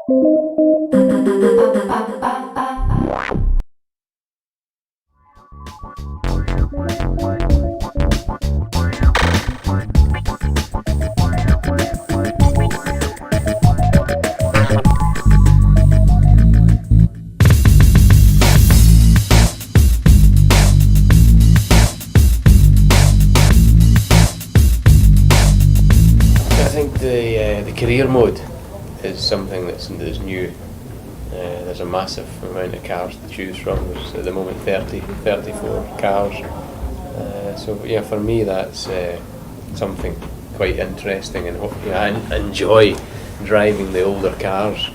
The career mode is something that's new. There's a massive amount of cars to choose from. There's at the moment 34 cars. So yeah, for me that's something quite interesting, and I enjoy driving the older cars,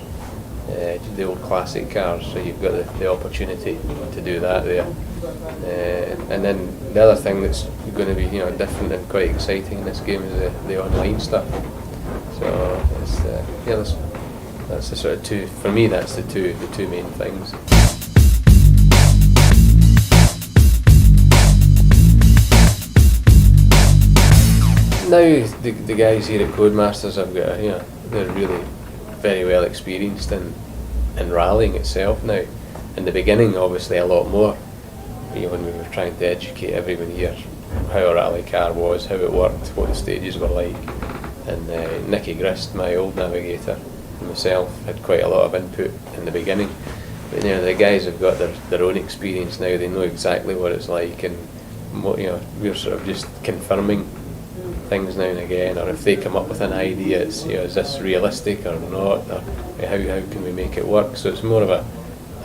the old classic cars. So you've got the opportunity to do that there. And then the other thing that's going to be different and quite exciting in this game is the online stuff. So it's, that's the sort of two. For me, that's the two main things. Now the guys here at Codemasters have got they're really very well experienced in rallying itself now. In the beginning, obviously a lot more. When we were trying to educate everyone here how a rally car was, how it worked, what the stages were like. And Nicky Grist, my old navigator, and myself had quite a lot of input in the beginning. But the guys have got their own experience now. They know exactly what it's like, and we're sort of just confirming things now and again. Or if they come up with an idea, it's is this realistic or not? Or how can we make it work? So it's more of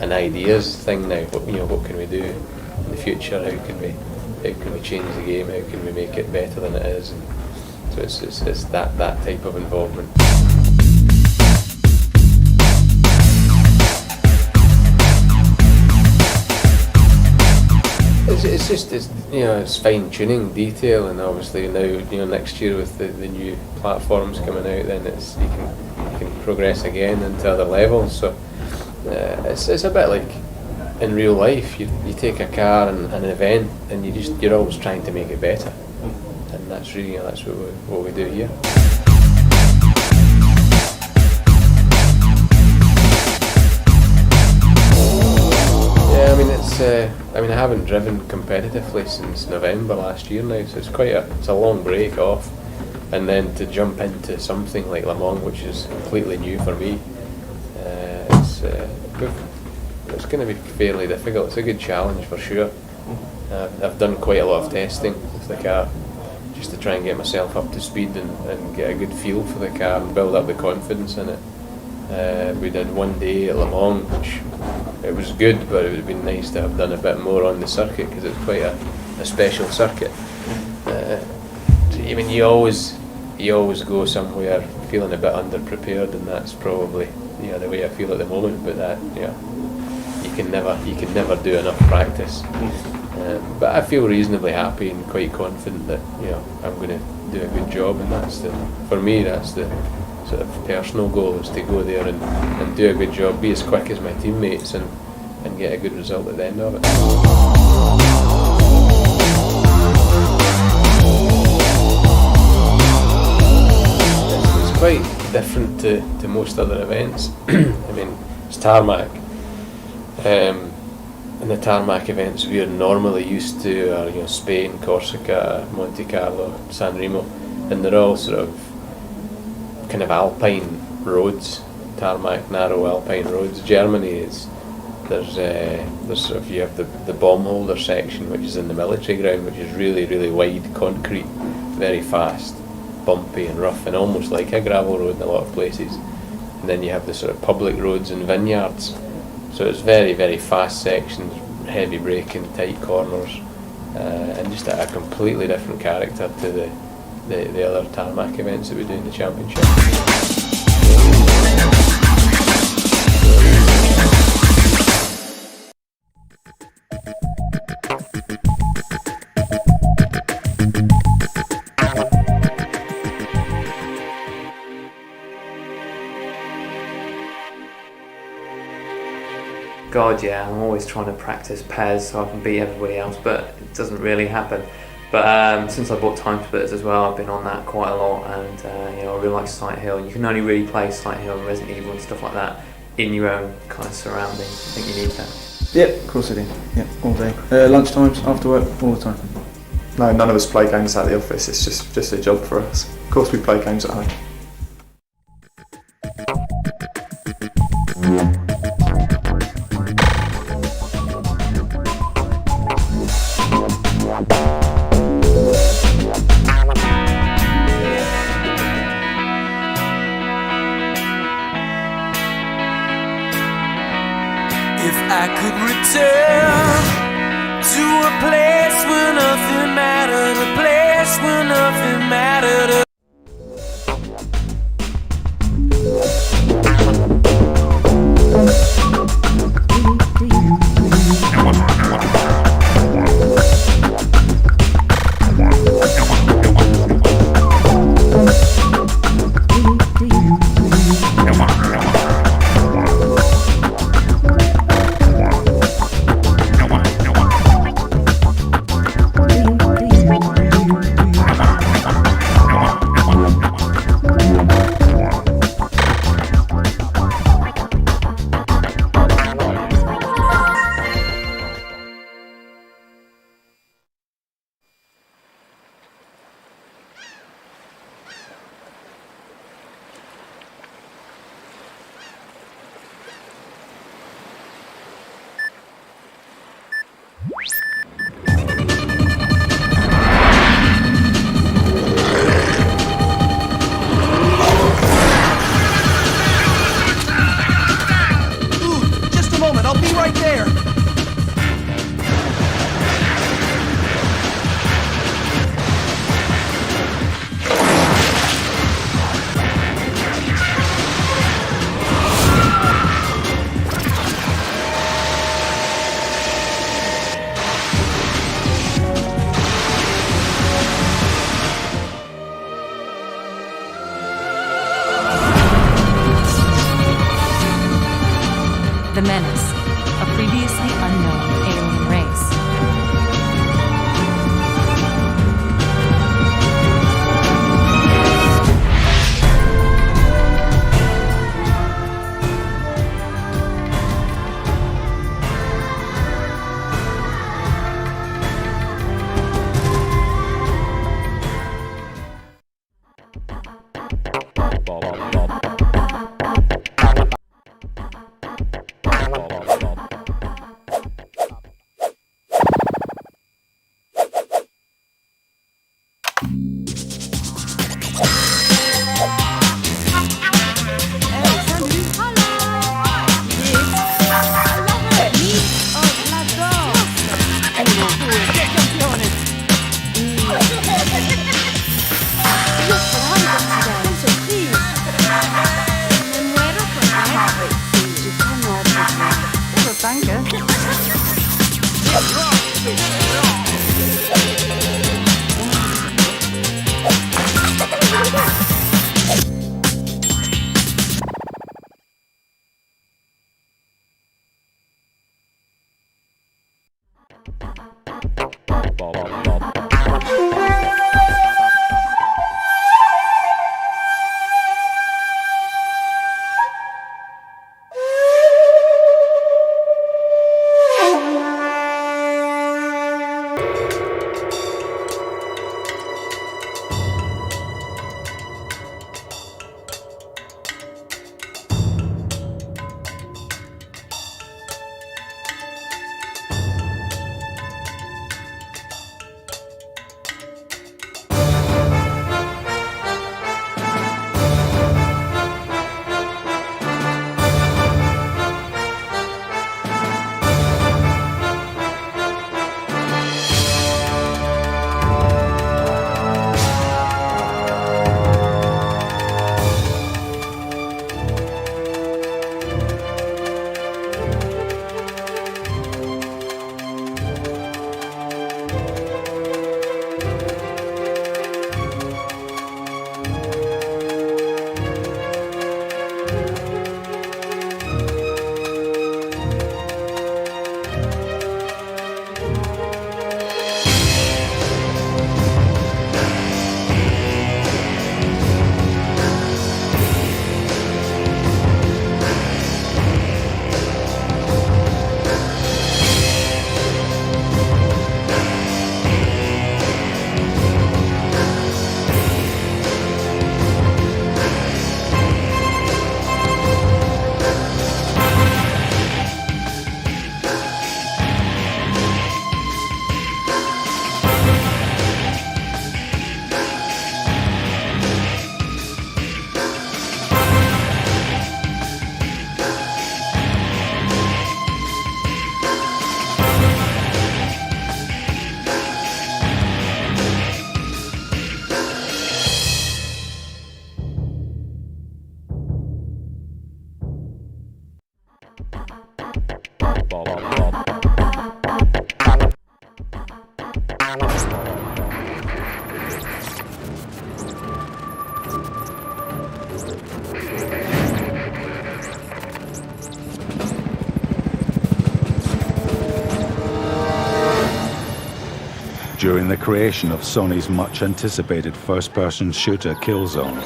an ideas thing now. What can we do in the future? How can we change the game? How can we make it better than it is? And so it's that type of involvement. It's fine tuning detail, and obviously now next year with the new platforms coming out, then you can progress again into other levels. So it's a bit like in real life. You take a car and an event, and you're always trying to make it better. And that's really that's what we do here. Yeah, I haven't driven competitively since November last year now, so it's a long break off, and then to jump into something like Le Mans, which is completely new for me, it's going to be fairly difficult. It's a good challenge for sure. I've done quite a lot of testing with the car, just to try and get myself up to speed and get a good feel for the car and build up the confidence in it. We did one day at Le Mans, which it was good, but it would have been nice to have done a bit more on the circuit, because it's quite a special circuit. You always go somewhere feeling a bit underprepared, and that's probably the way I feel at the moment. But that you can never do enough practice. But I feel reasonably happy and quite confident that I'm going to do a good job, and for me that's the sort of personal goal, is to go there and do a good job, be as quick as my teammates, and get a good result at the end of it. It's quite different to most other events. It's tarmac. And the tarmac events we're normally used to are Spain, Corsica, Monte Carlo, San Remo, and they're all sort of kind of alpine roads, tarmac, narrow alpine roads. Germany there's sort of, you have the bomb holder section, which is in the military ground, which is really, really wide concrete, very fast, bumpy and rough, and almost like a gravel road in a lot of places. And then you have the sort of public roads and vineyards. So it's very, very fast sections, heavy braking, tight corners, and just a completely different character to the other tarmac events that we do in the championship. God, yeah, I'm always trying to practice PES so I can beat everybody else, but it doesn't really happen. But since I bought Time Splitters as well, I've been on that quite a lot, and you know, I really like Silent Hill. You can only really play Silent Hill and Resident Evil and stuff like that in your own kind of surroundings. I think you need that. Yep, of course I do. Yep, all day. Lunchtimes, after work, all the time. No, none of us play games at the office. It's just a job for us. Of course, we play games at home. If I could return to a place where nothing mattered, a place where nothing mattered. The Menace, a previously unknown alien race. During the creation of Sony's much-anticipated first-person shooter Killzone,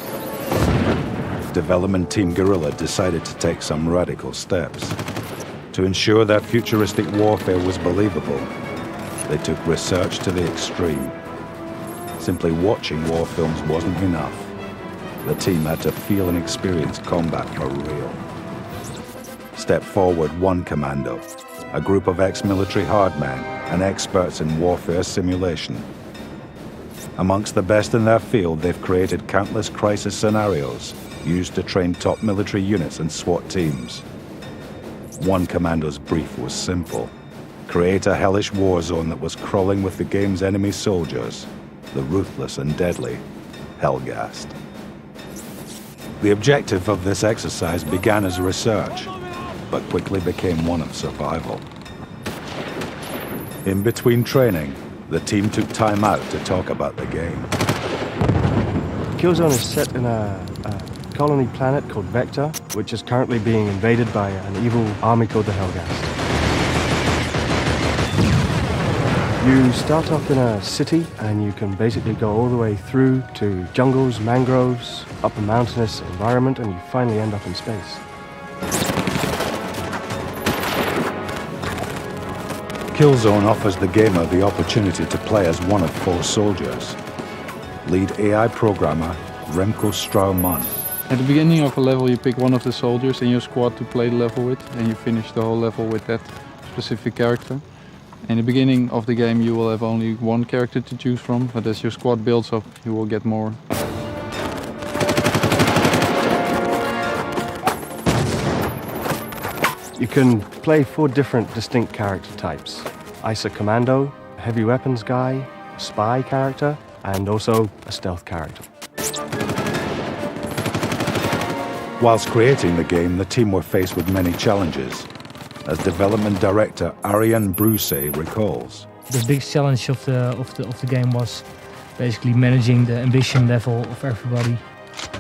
development team Guerrilla decided to take some radical steps. To ensure that futuristic warfare was believable, they took research to the extreme. Simply watching war films wasn't enough. The team had to feel and experience combat for real. Step forward one commando, a group of ex-military hardmen and experts in warfare simulation. Amongst the best in their field, they've created countless crisis scenarios used to train top military units and SWAT teams. One commando's brief was simple: create a hellish war zone that was crawling with the game's enemy soldiers, the ruthless and deadly Hellgast. The objective of this exercise began as research, but quickly became one of survival. In between training, the team took time out to talk about the game. Killzone is set in a colony planet called Vector, which is currently being invaded by an evil army called the Hellgast. You start off in a city and you can basically go all the way through to jungles, mangroves, up a mountainous environment, and you finally end up in space. Killzone offers the gamer the opportunity to play as one of 4 soldiers. Lead AI programmer Remco Straumann. At the beginning of a level you pick one of the soldiers in your squad to play the level with, and you finish the whole level with that specific character. In the beginning of the game you will have only one character to choose from, but as your squad builds up you will get more. You can play 4 different distinct character types: ISA Commando, a heavy weapons guy, a spy character, and also a stealth character. Whilst creating the game, the team were faced with many challenges, as development director Ariane Brousse recalls. The biggest challenge of the game was basically managing the ambition level of everybody.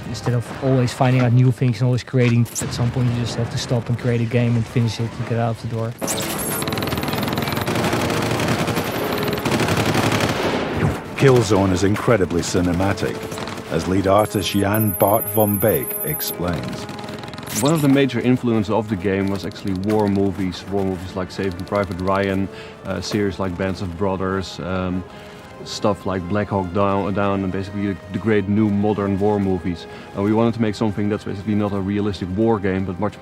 Instead of always finding out new things and always creating, at some point you just have to stop and create a game and finish it and get out of the door. Killzone is incredibly cinematic, as lead artist Jan Bart van Beek explains. One of the major influences of the game was actually war movies like Saving Private Ryan, series like Bands of Brothers, stuff like Black Hawk Down, and basically the great new modern war movies. And we wanted to make something that's basically not a realistic war game, but much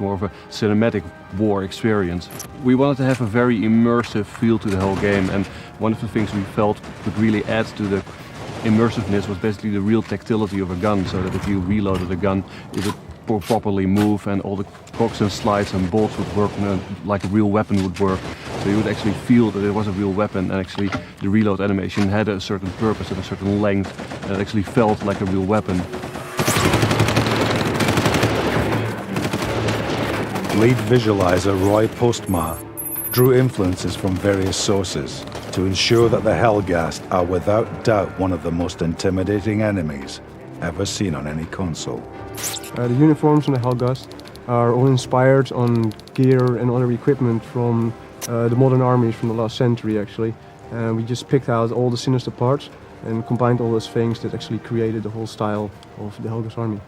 more of a cinematic war experience. We wanted to have a very immersive feel to the whole game, and one of the things we felt could really add to the immersiveness was basically the real tactility of a gun, so that if you reloaded a gun, it would properly move and all the cocks and slides and bolts would work like a real weapon would work. So you would actually feel that it was a real weapon, and actually the reload animation had a certain purpose and a certain length, and it actually felt like a real weapon. Lead visualizer Roy Postma drew influences from various sources to ensure that the Hellgast are without doubt one of the most intimidating enemies ever seen on any console. The uniforms in the Hellgast are all inspired on gear and other equipment from the modern armies from the last century, actually. We just picked out all the sinister parts and combined all those things that actually created the whole style of the Hellgast army.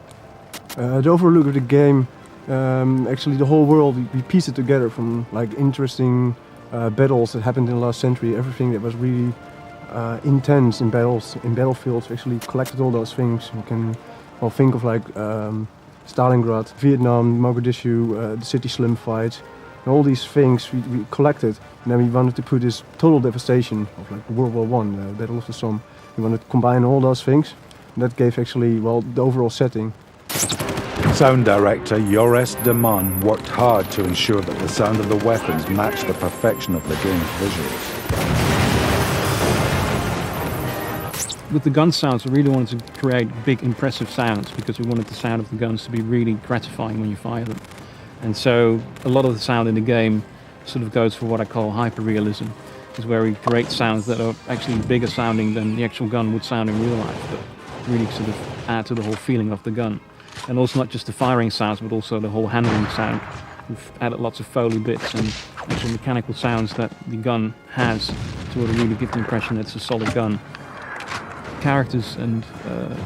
The overall look of the game, actually the whole world, we pieced it together from like interesting battles that happened in the last century. Everything that was really intense in battles, in battlefields, we actually collected all those things. You can think of like Stalingrad, Vietnam, Mogadishu, the City Slim fight. And all these things we collected, and then we wanted to put this total devastation of like World War I, the Battle of the Somme. We wanted to combine all those things, and that gave actually, well, the overall setting. Sound director Joris de Man worked hard to ensure that the sound of the weapons matched the perfection of the game's visuals. With the gun sounds, we really wanted to create big, impressive sounds because we wanted the sound of the guns to be really gratifying when you fire them. And so a lot of the sound in the game sort of goes for what I call hyper-realism. Is where he creates sounds that are actually bigger sounding than the actual gun would sound in real life, but really sort of add to the whole feeling of the gun. And also not just the firing sounds, but also the whole handling sound. We've added lots of Foley bits and actual mechanical sounds that the gun has to really give the impression that it's a solid gun. Characters and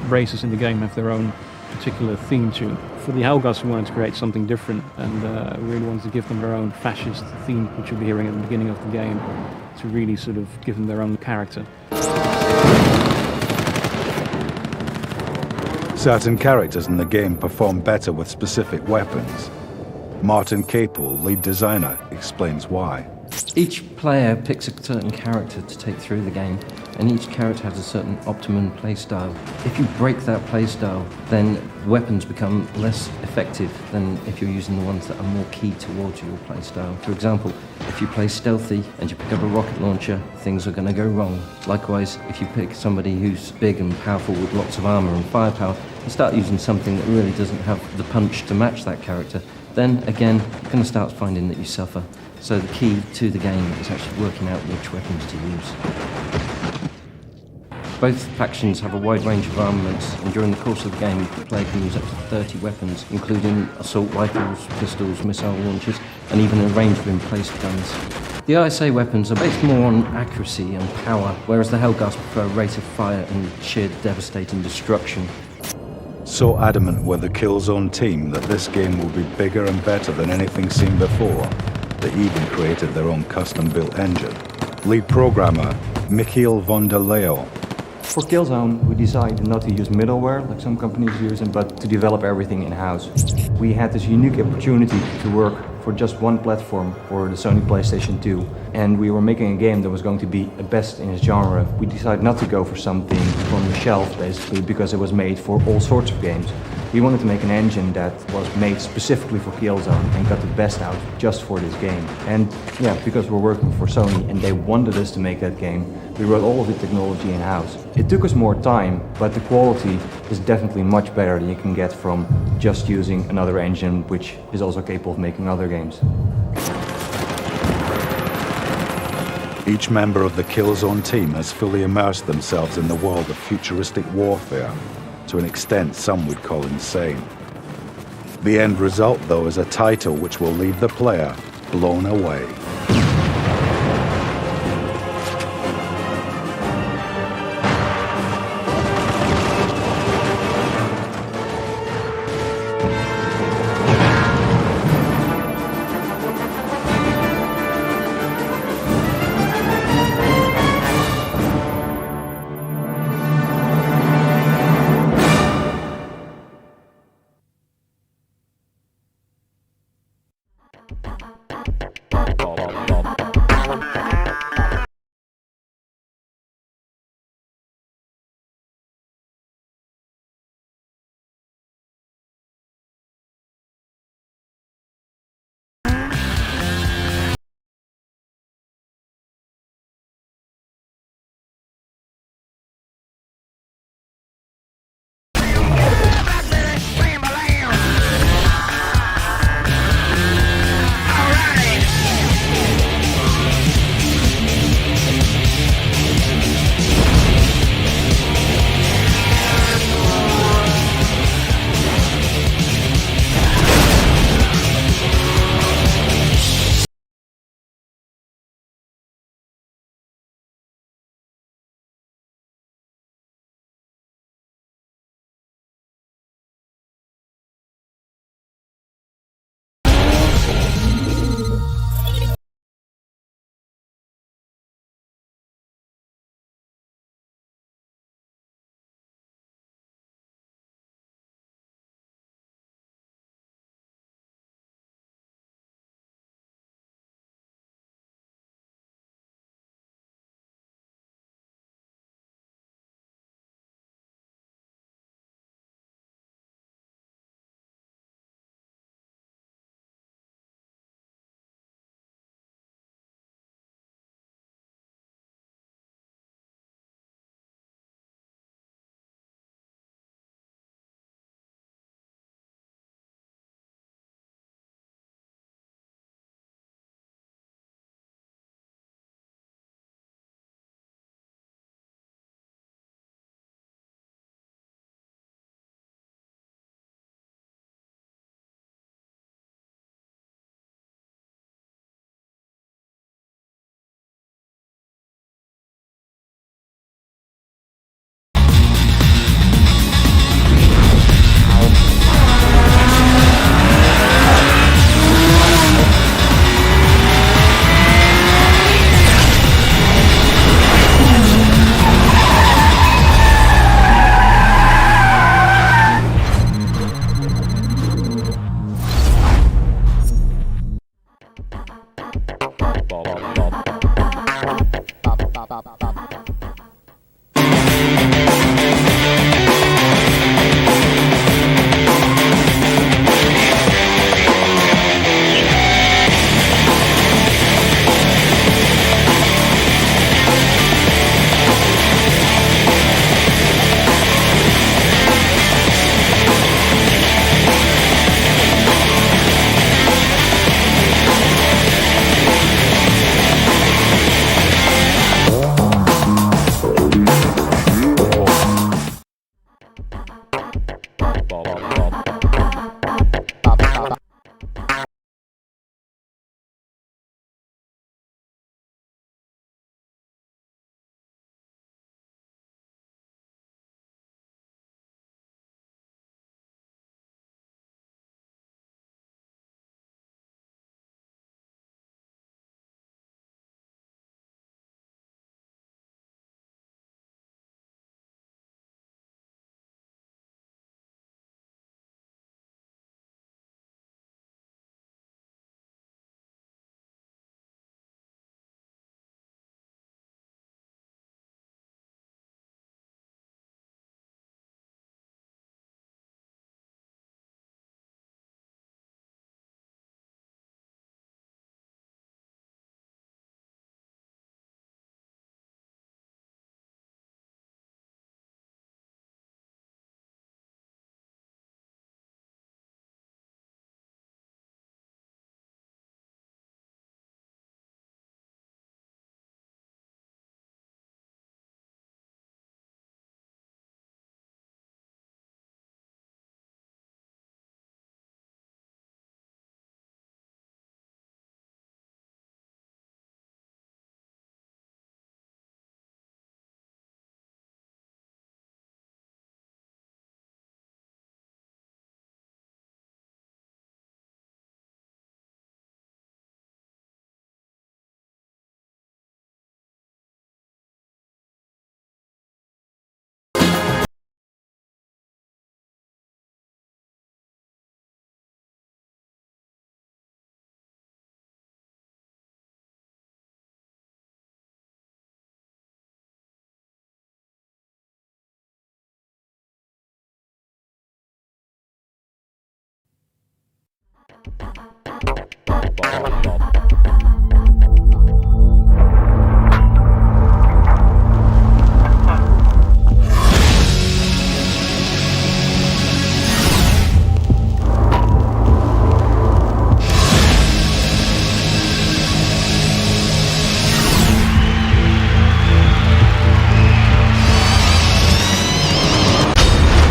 races in the game have their own particular theme tune. For the Helghast we wanted to create something different, and we really wanted to give them their own fascist theme, which you'll be hearing at the beginning of the game, to really sort of give them their own character. Certain characters in the game perform better with specific weapons. Martin Capel, lead designer, explains why. Each player picks a certain character to take through the game, and each character has a certain optimum playstyle. If you break that playstyle, then weapons become less effective than if you're using the ones that are more key towards your playstyle. For example, if you play stealthy and you pick up a rocket launcher, things are going to go wrong. Likewise, if you pick somebody who's big and powerful with lots of armor and firepower, and start using something that really doesn't have the punch to match that character, then again, you're going to start finding that you suffer. So the key to the game is actually working out which weapons to use. Both factions have a wide range of armaments, and during the course of the game, the player can use up to 30 weapons, including assault rifles, pistols, missile launchers, and even a range of emplaced guns. The ISA weapons are based more on accuracy and power, whereas the Helghast prefer rate of fire and sheer devastating destruction. So adamant were the KILLZONE team that this game will be bigger and better than anything seen before, they even created their own custom-built engine. Lead programmer, Michiel van der Leeuw. For KILLZONE, we decided not to use middleware like some companies use, but to develop everything in-house. We had this unique opportunity to work for just one platform for the Sony PlayStation 2, and we were making a game that was going to be a best in its genre. We decided not to go for something from the shelf, basically, because it was made for all sorts of games. We wanted to make an engine that was made specifically for KILLZONE and got the best out just for this game. And yeah, because we're working for Sony and they wanted us to make that game, we wrote all of the technology in-house. It took us more time, but the quality is definitely much better than you can get from just using another engine which is also capable of making other games. Each member of the KILLZONE team has fully immersed themselves in the world of futuristic warfare, to an extent some would call insane. The end result, though, is a title which will leave the player blown away.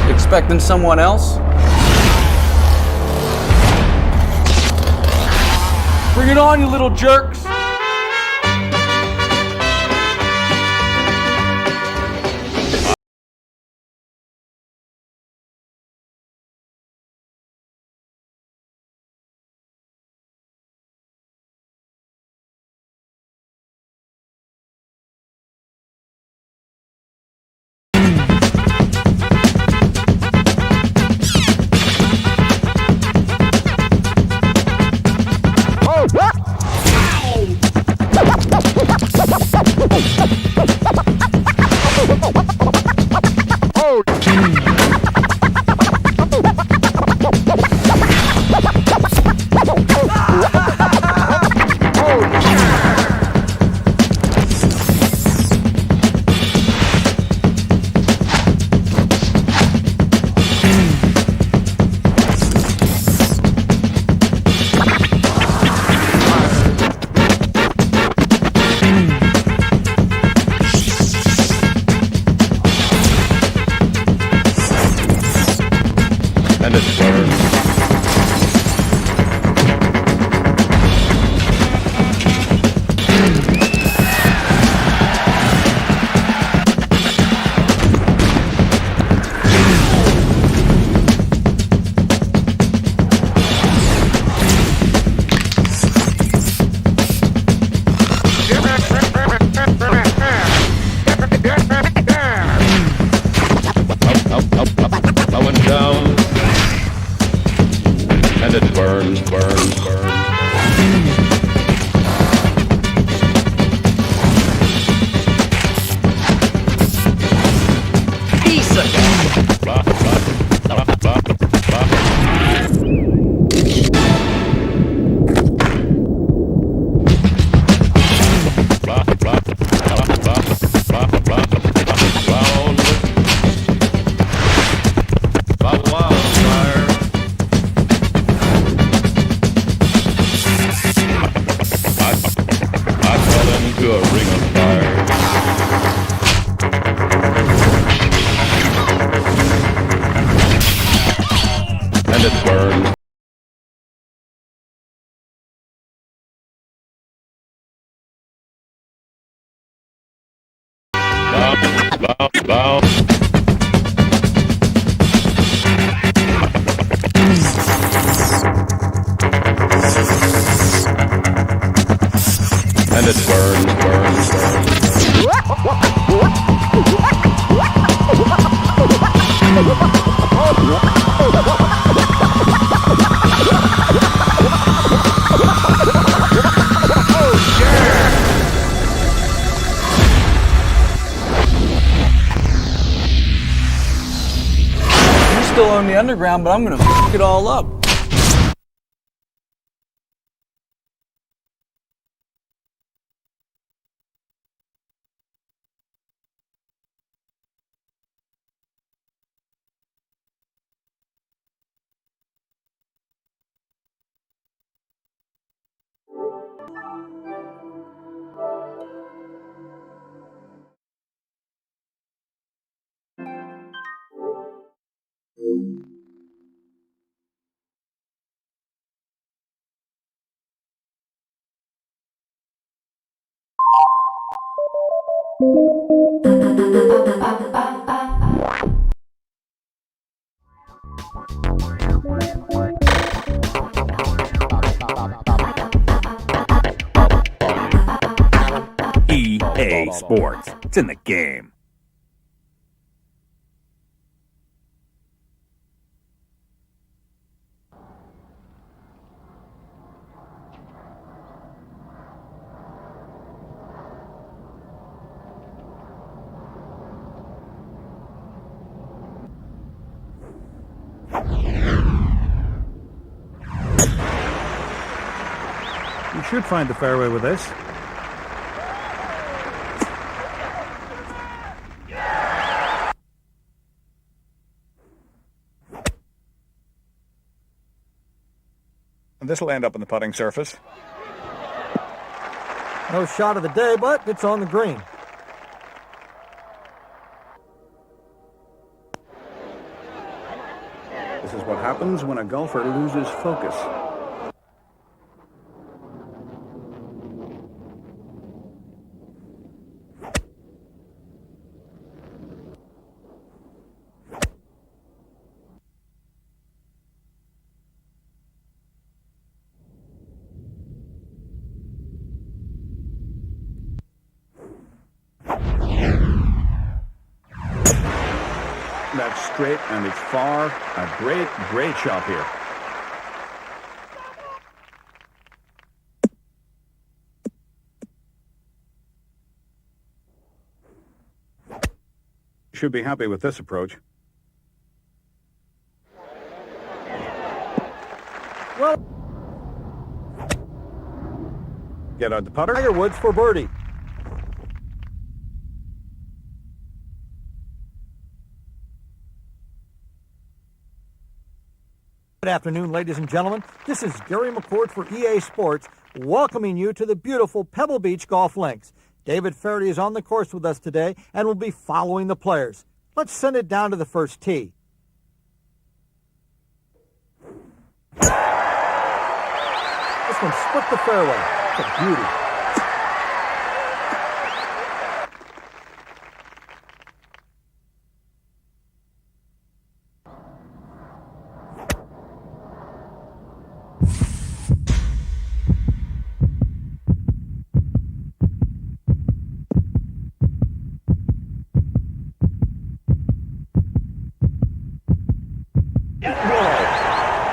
Expecting someone else? Bring it on, you little jerks! burn. Bow. And it burns. You still own the underground, but I'm gonna f it all up. EA Sports. It's in the game. You should find the fairway with this. And this will end up on the putting surface. No shot of the day, but it's on the green. This is what happens when a golfer loses focus. That's straight and it's far. A great shot here. Should be happy with this approach. Well, get out the putter. Tiger Woods for birdie. Good afternoon, ladies and gentlemen. This is Gary McCord for EA Sports, welcoming you to the beautiful Pebble Beach golf links. David Faraday is on the course with us today and will be following the players. Let's send it down to the first tee. This one split the fairway. It's a beauty.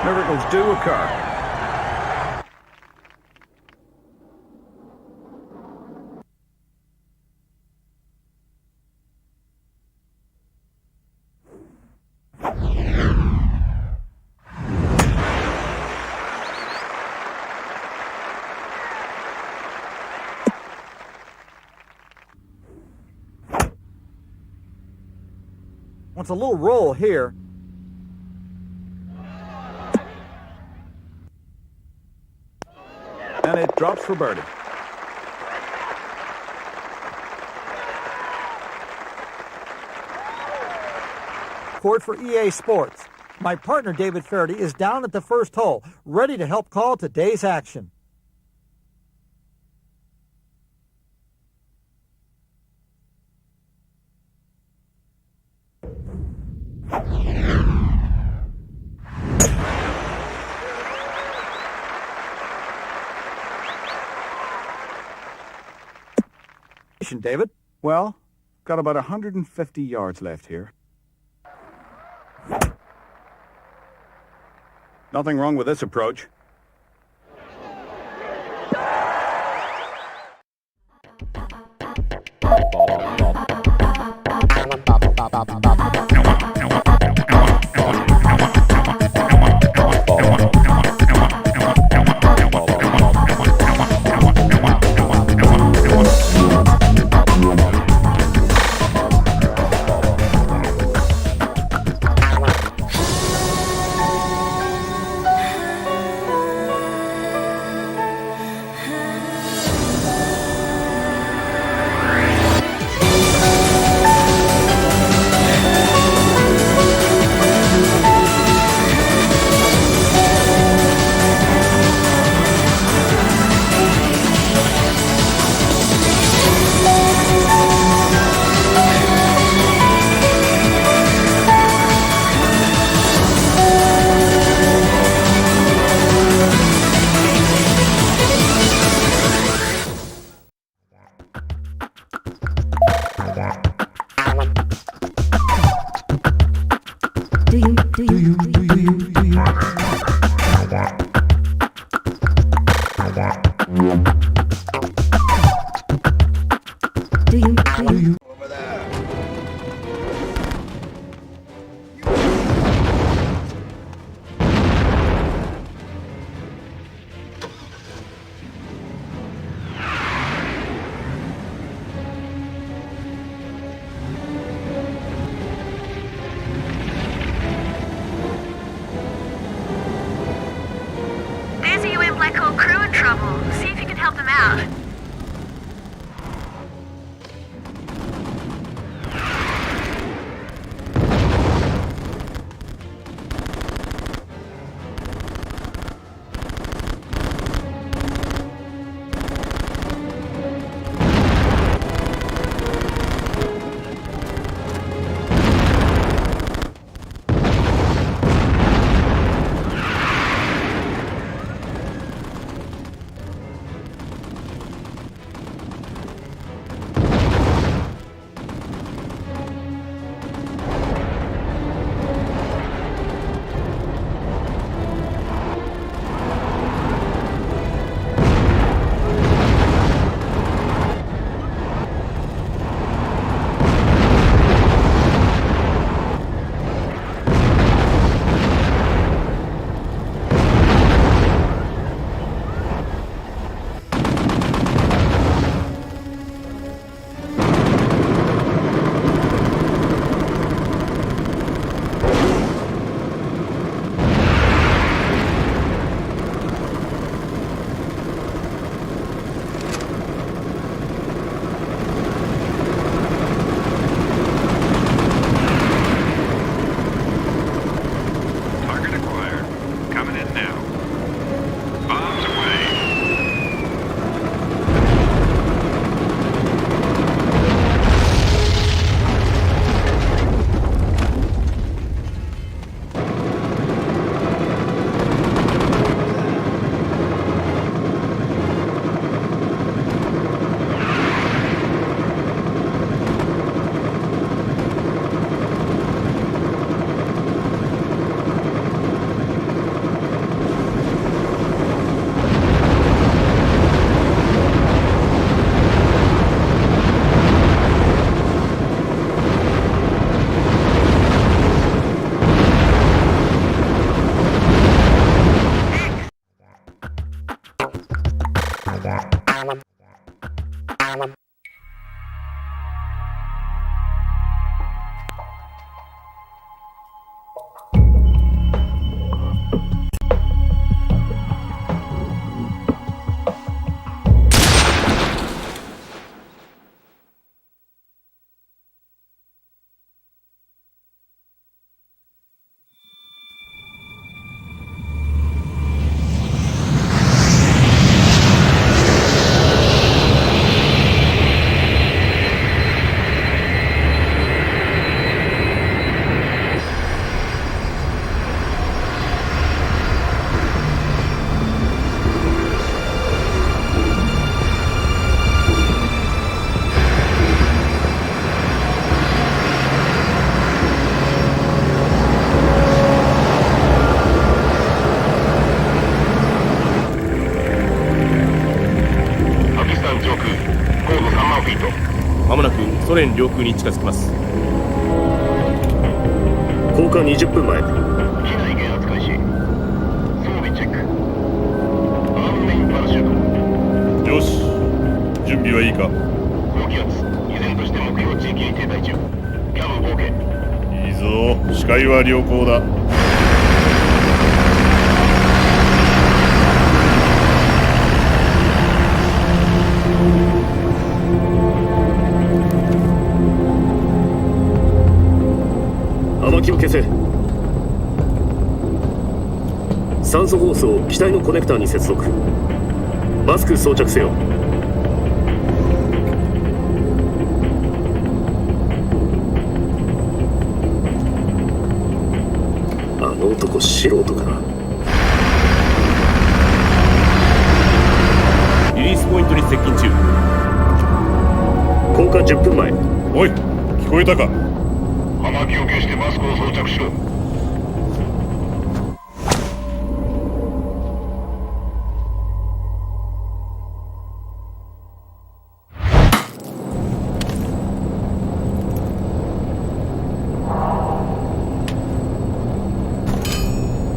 Miracles do occur. Wants a little roll here. And it drops for birdie. Court for EA Sports. My partner David Faraday is down at the first hole, ready to help call today's action. David? Well, got about 150 yards left here. Nothing wrong with this approach. ソ連領空に近づきます。降下20分前。機内減圧開始。装備チェック。アームメインパラシュート。よし、準備はいいか。高気圧依然として目標地域に停滞中。キャム合計。いいぞ、視界は良好だ。雨気を消せ。酸素ホースを機体のコネクターに接続。マスク装着せよ。あの男素人かな。リリースポイントに接近中。降下10分前。おい、聞こえたか。雨気を消してマスクを装着しろ。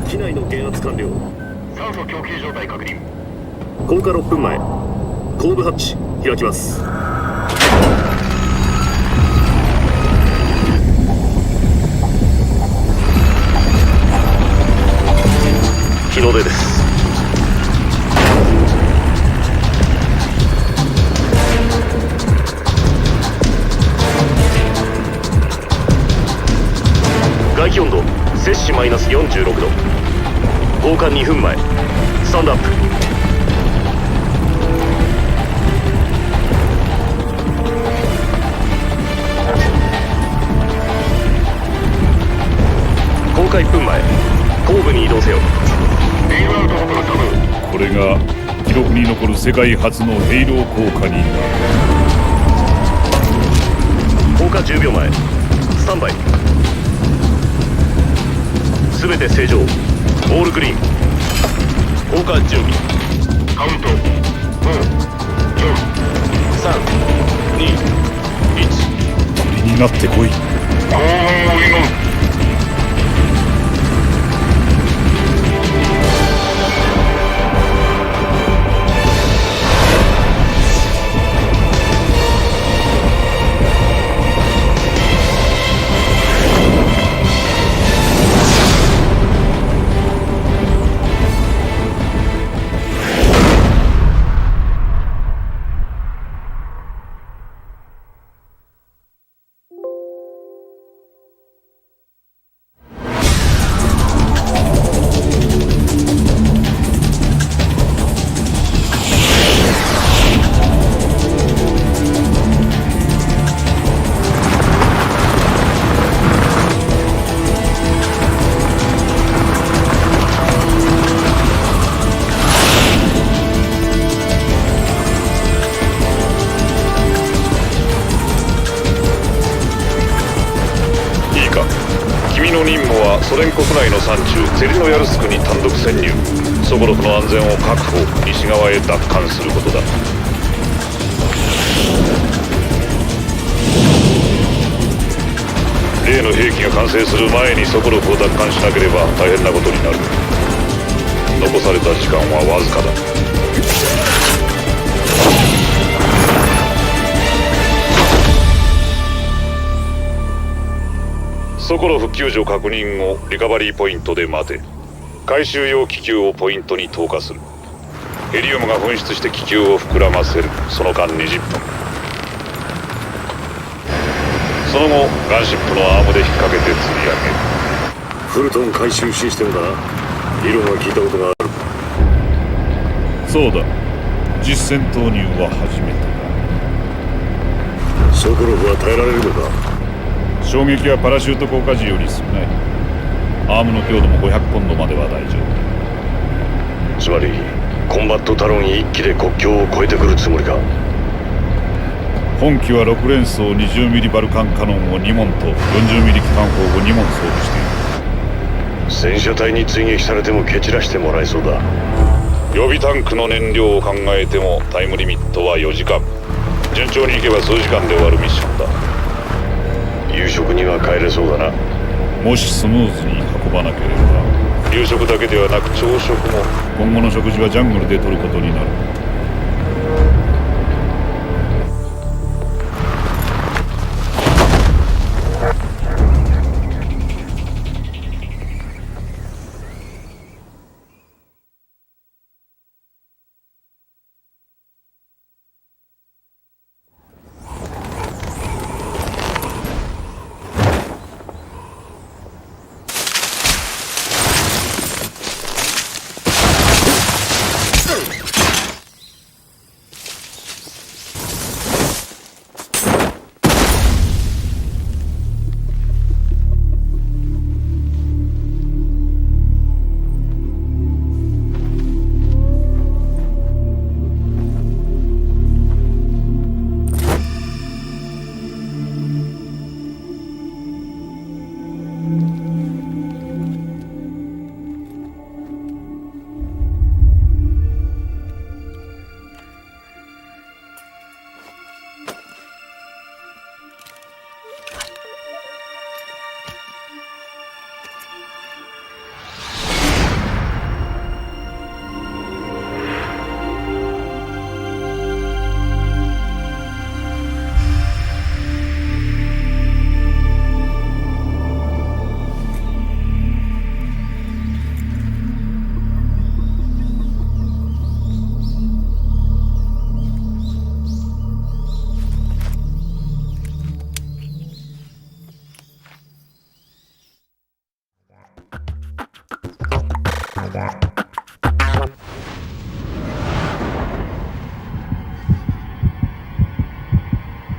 機内の減圧完了。酸素供給状態確認。降下6分前。後部ハッチ開きます。日の出です。外気温度摂氏マイナス46度。降下2分前。スタンドアップ。降下1分前。後部に移動せよ。これが記録に残る世界初のヘイロー効果になる。降下10秒前。スタンバイ。すべて正常。オールグリーン。降下準備。カウント5、4、3、2、1。鳥になってこい。幸運を祈る。ソ連国内の山中ゼリノヤルスクに単独潜入。ソコロフの安全を確保、西側へ奪還することだ。例の兵器が完成する前にソコロフを奪還しなければ大変なことになる。残された時間はわずかだ。ソコロフ救助確認後、リカバリーポイントで待て。回収用気球をポイントに投下する。ヘリウムが噴出して気球を膨らませる。その間20分。その後、ガンシップのアームで引っ掛けて吊り上げる。フルトン回収システムだな。理論は聞いたことがある。そうだ。実戦投入は初めてだ。ソコロフは耐えられるのか。衝撃はパラシュート降下時より少ない。アームの強度も500ポンドまでは大丈夫。つまりコンバットタロン1機で国境を越えてくるつもりか。本機は6連装 20mm バルカンカノンを2門と 40mm 機関砲を2門装備している。戦車隊に追撃されても蹴散らしてもらえそうだ。予備タンクの燃料を考えてもタイムリミットは4時間。順調にいけば数時間で終わるミッションだ。夕食には帰れそうだな。もしスムーズに運ばなければ。夕食だけではなく朝食も。今後の食事はジャングルで取ることになる。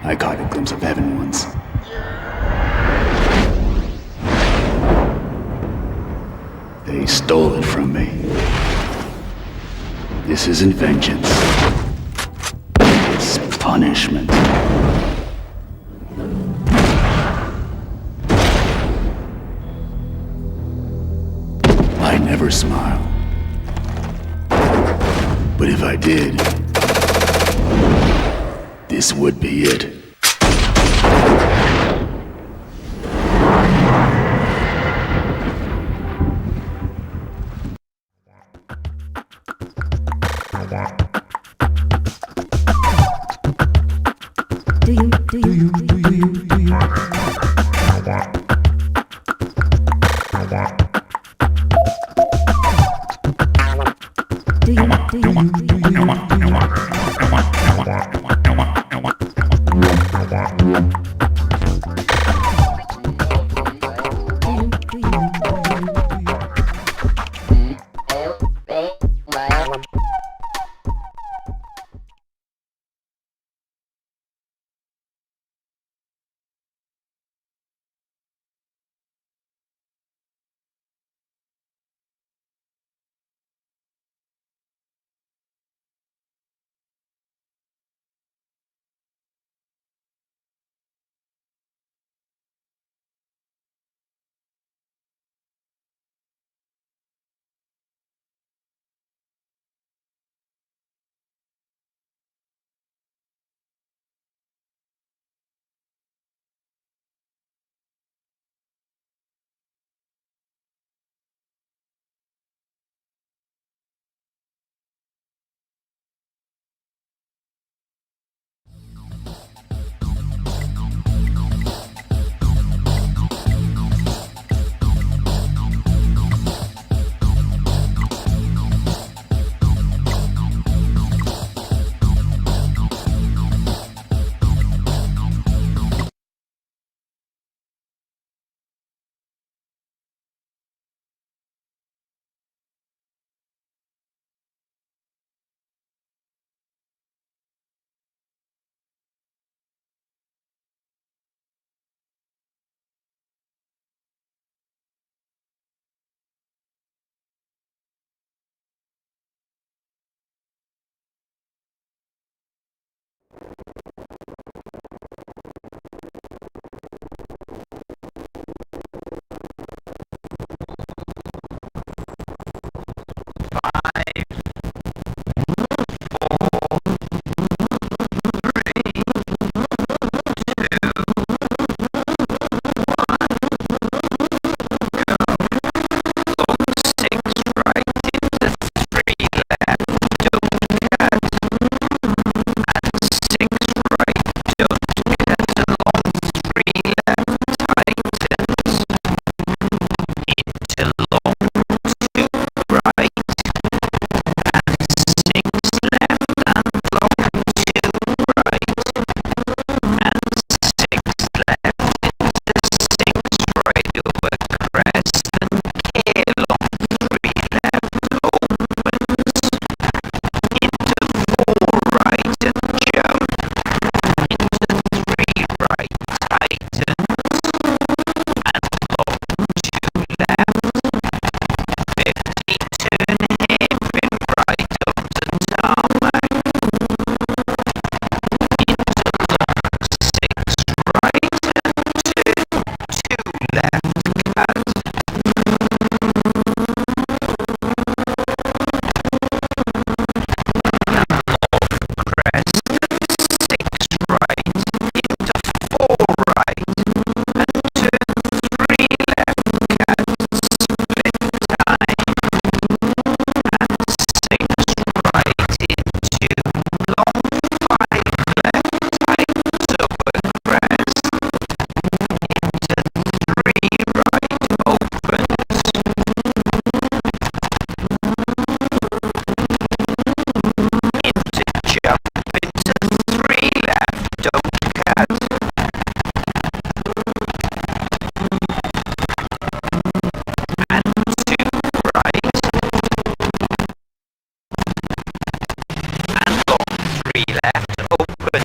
I caught a glimpse of heaven once. They stole it from me. This isn't vengeance. It's punishment. I never smile. But if I did, this would be it. 3 left opens.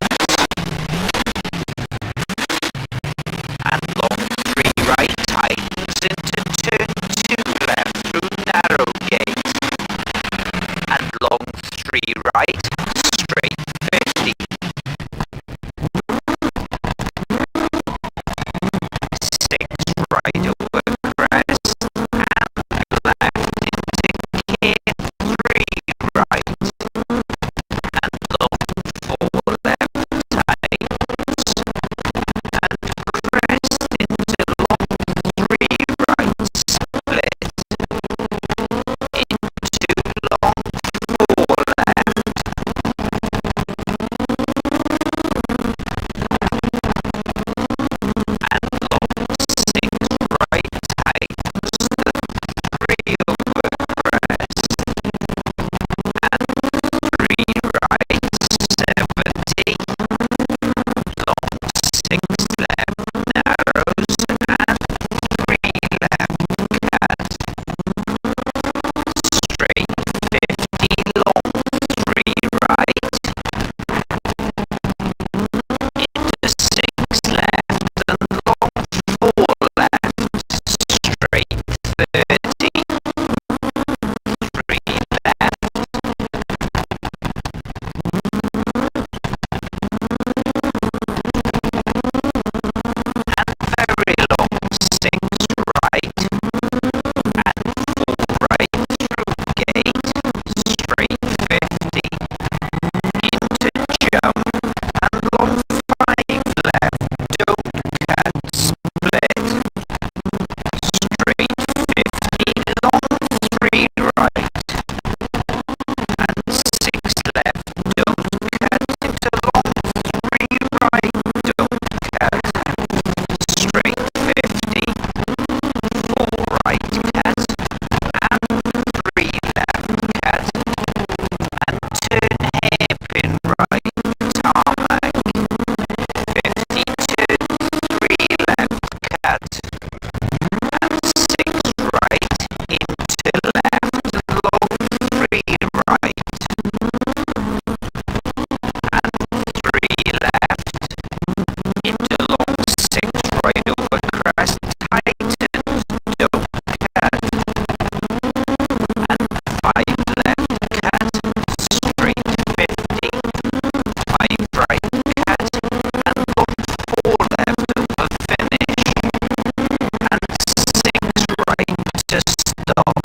And long 3 right tightens into turn 2 left through narrow gate. And long 3 right, straight 50. 6 right over crest, and left into gear 3 right. And long 4 left tightens. And crest into long 3 right split. Into long 4 left. And long 6 right tightens the 3 over crest. And 3 right 70. Long 6 left narrows and 3 left cat. Straight 50 long 3 right. Into 6 left and long 4 left. Straight 30. 3 left. And very long 6 right. And 4 right through gate. Straight 50. Into jump. And long 5 left. Don't cut split. Straight 50 long 3 right. And 6 left. Don't cut into long 3 right. Don't cut. Straight 50. 4 right cut. And 3 left cut. And turn hairpin right. Tarmac. 50 turn 3 left cut. And 6 right into left long 3 right. And 3 left into long 6 right over crest tightens. Don't cut. And 5 left cut. Straight 50. 5 right cut. And long 4 left over finish. And 6 right to stop.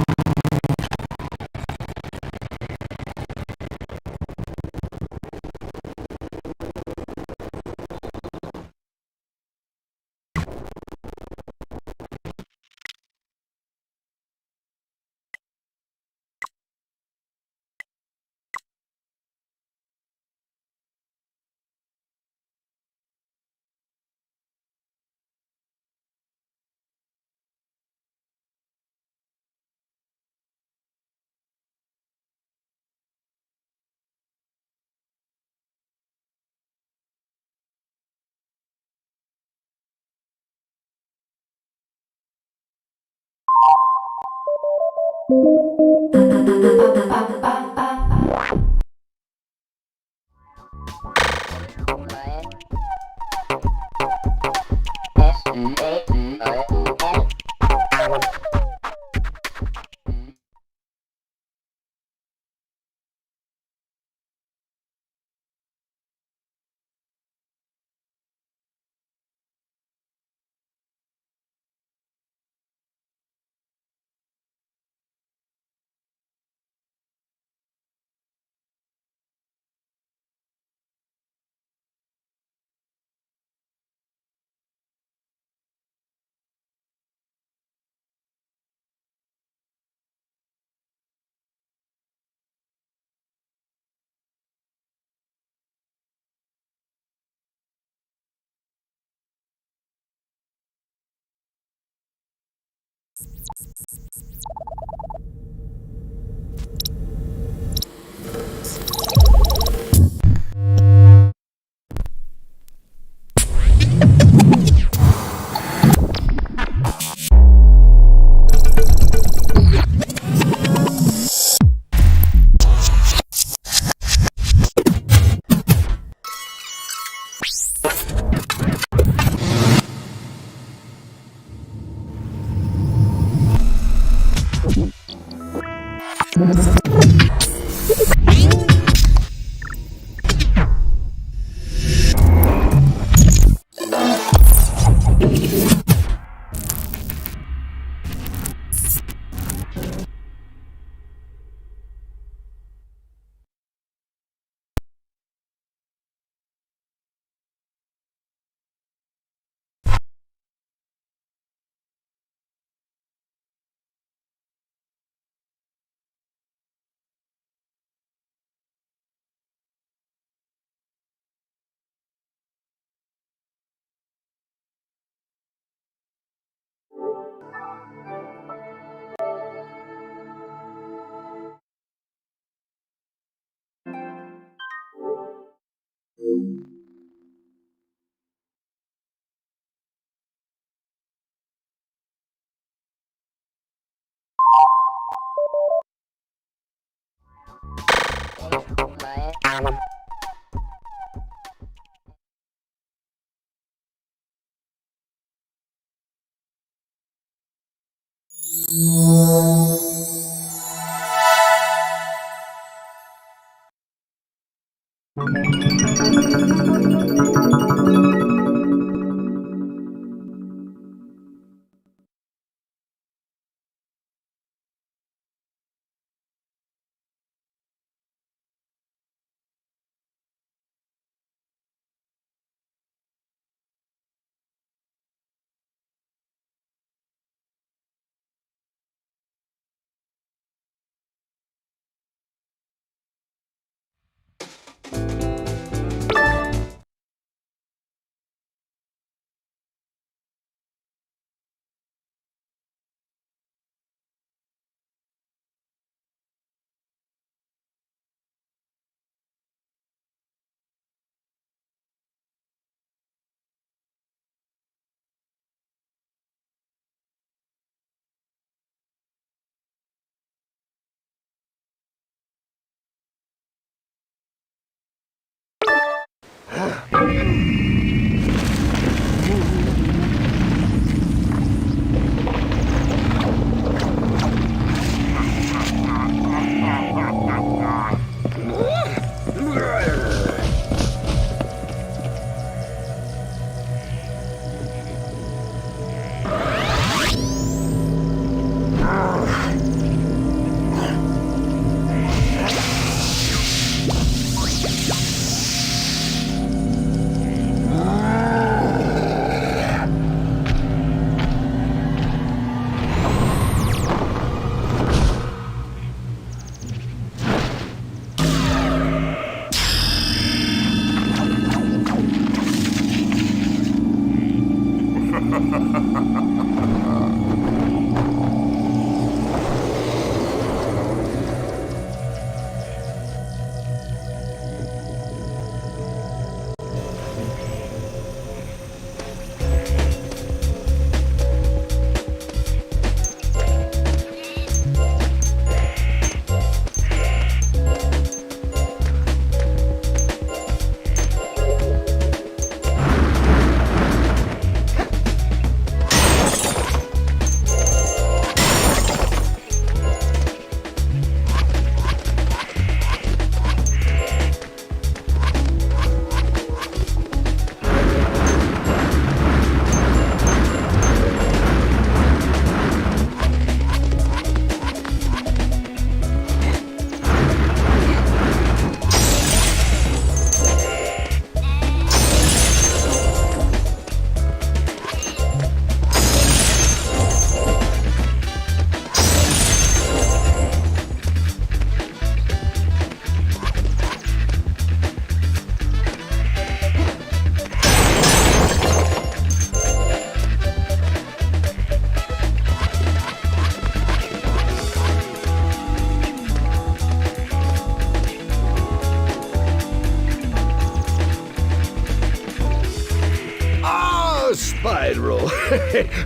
Spyro,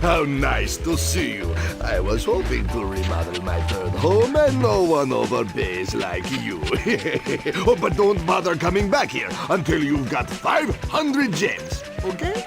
how nice to see you. I was hoping to remodel my third home and no one overpays like you. Oh, but don't bother coming back here until you've got 500 gems, okay?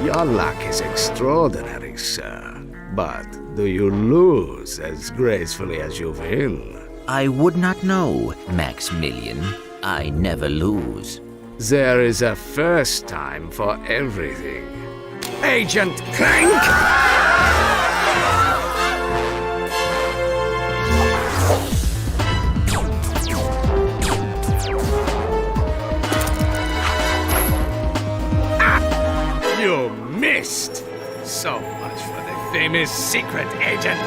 Your luck is extraordinary, sir. But do you lose as gracefully as you will? I would not know, Maximilian. I never lose. There is a first time for everything. Agent Clank! You missed! So much for the famous secret agent.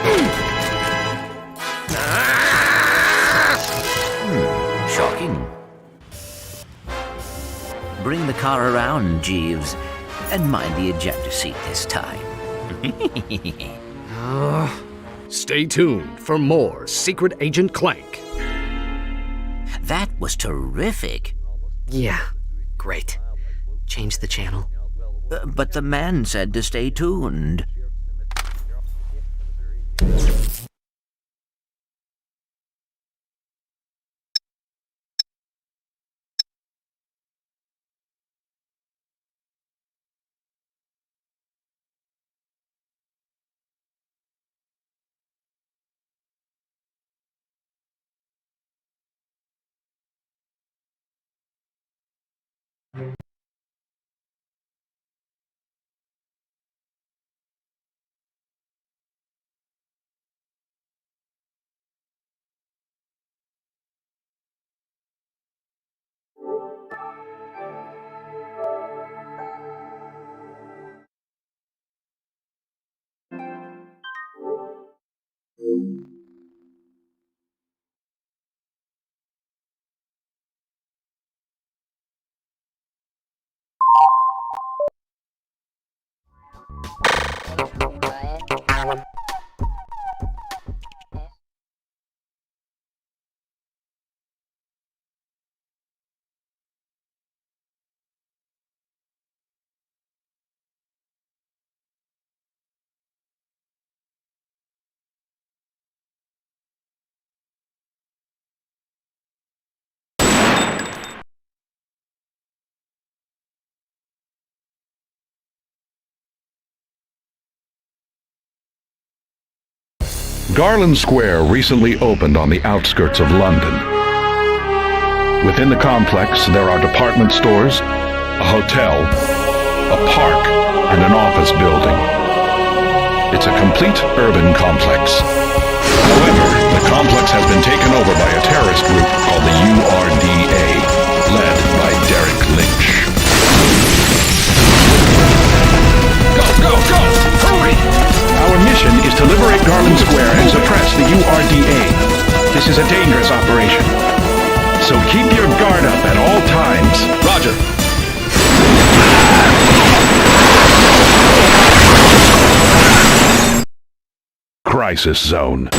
Shocking. Bring the car around, Jeeves, and mind the ejector seat this time. Stay tuned for more Secret Agent Clank. That was terrific. Yeah, great. Change the channel. But the man said to stay tuned. Garland Square recently opened on the outskirts of London. Within the complex, there are department stores, a hotel, a park, and an office building. It's a complete urban complex. However, the complex has been taken over by a terrorist group called the URDA, led by Derek Lynch. Go! Hurry! Our mission is to liberate Garland Square and suppress the URDA. This is a dangerous operation. So keep your guard up at all times. Roger. Crisis Zone.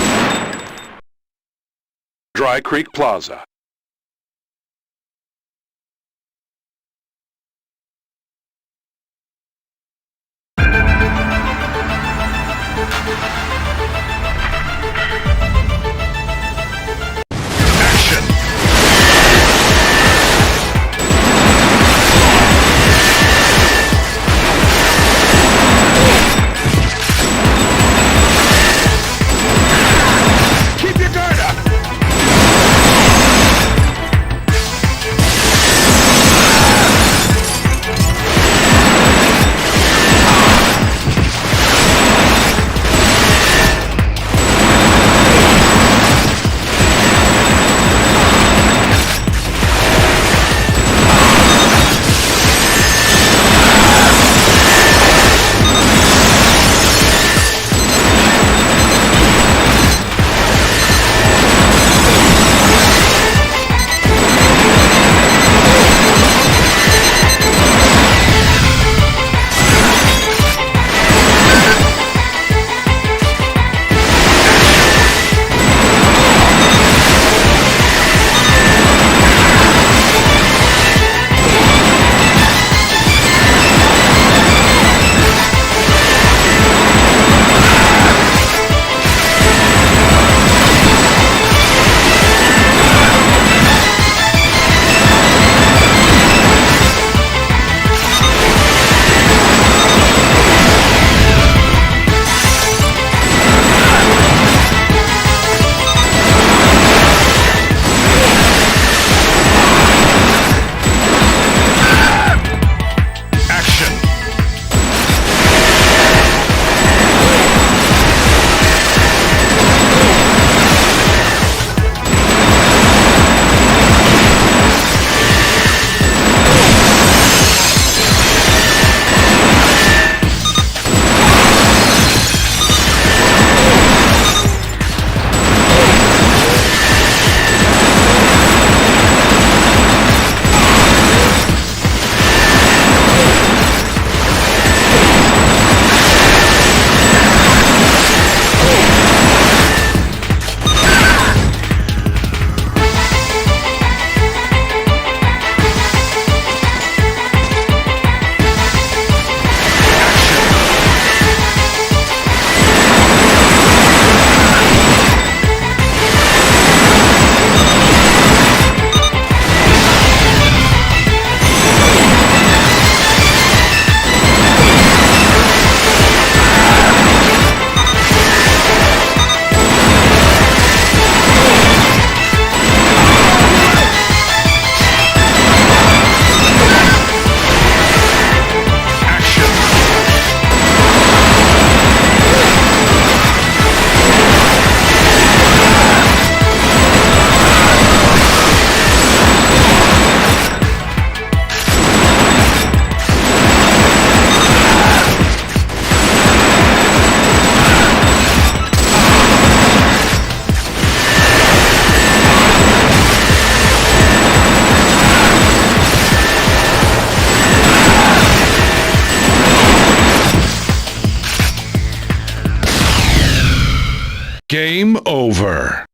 Dry Creek Plaza. Keep your guard up! Game over.